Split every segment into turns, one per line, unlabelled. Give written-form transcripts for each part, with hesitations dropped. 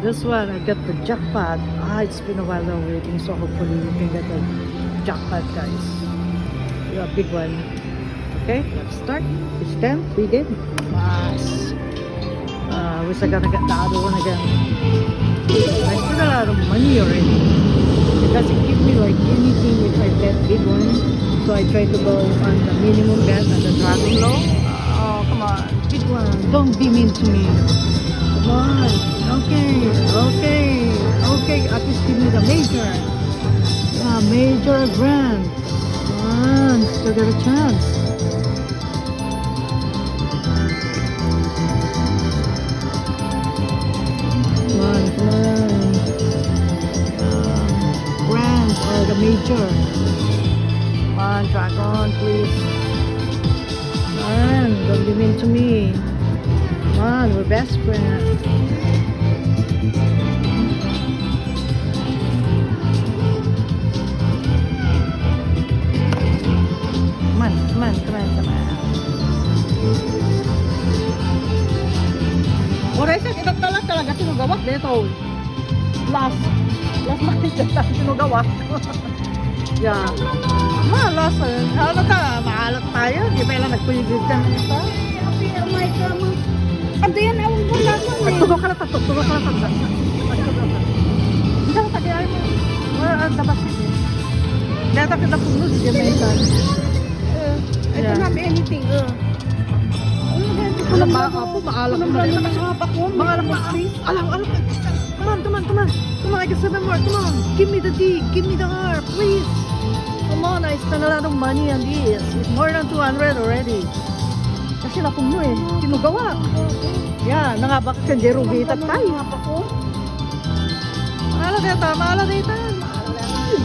This one, I got the jackpot. It's been a while now waiting, so hopefully we can get the jackpot, guys. A big one. Okay, let's start. It's 10. Begin. Yes. Wish I gonna get the other one again. I spent a lot of money already. It doesn't give me like anything if I bet big one. So I try to go on the minimum bet and the dragon low. Oh, come on. Big one. Don't be mean to me. Come on. Okay. At least give me the major. Major grand. Come on. Still got a chance. Come on. Grand or the major. Come on, dragon, please. Come on, don't be mean to me. Come on, we're best friends. Come on. Oray siya, ito talaga sinugawak dito. Last month siya sinugawak. Yeah. Malas. Ano ka? Maalat tayo. Di ba lang nagpuyigid ka na ito?
My grandma. Ano yan? Awang wala ko eh.
Tugok ka na. Hindi ka tagay mo. Ang dabas siya. Data kita puno si Jamaican.
I don't have anything.
Alam ba ako? Maalat mo na rin. Maalat mo. Alam. Come on, I got 7 more. Come on. Give me the D. Give me the R. Please. Come on, I spent a lot of money on this. It's more than 200 already. Kasi napuno eh. Sinugawa. Yeah, nangabak ka Jero Vita tayo. Maala data.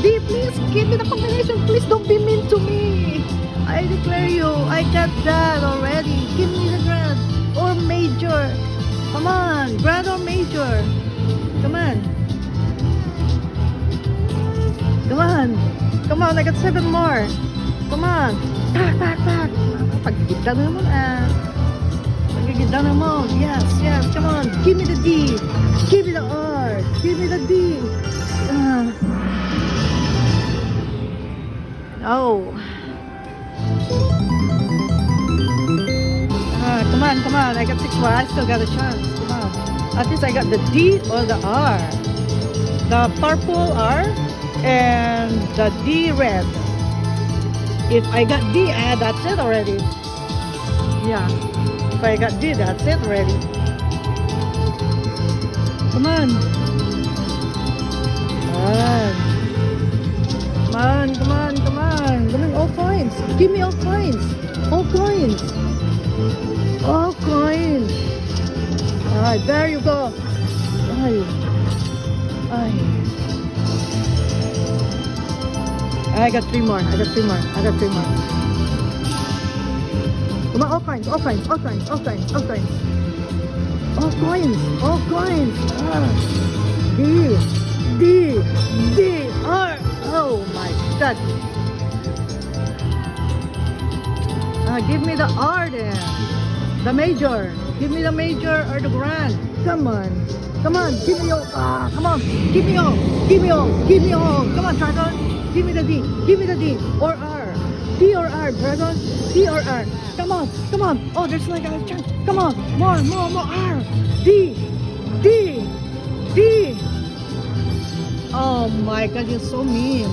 D, please. Give me the combination. Please don't be mean to me. I declare you, I got that already. Give me the grand or major. Come on, grand or major. Come on, I got 7 more. Come on. Tak. Paggigitan mo. Yes. Come on. Give me the D. Give me the R. Give me the D. Oh. Come on. I got 6 more. I still got a chance. Come on. At least I got the D or the R. The purple R and the D red. If I got D, that's it already. Yeah. If I got D, that's it already. Come on. Give me all coins. Give me all coins. All coins. Alright, there you go. I got 3 more. Come on, all coins. All coins. D, R. Oh my God. Give me the R then. The major. Give me the major or the grand. Come on. Give me all. Come on. Give me all. Come on, dragon. Give me the D. Or R. D or R, dragon. D or R. Come on. Oh, there's like a chance. Come on. More. R. D. Oh my God, you're so mean.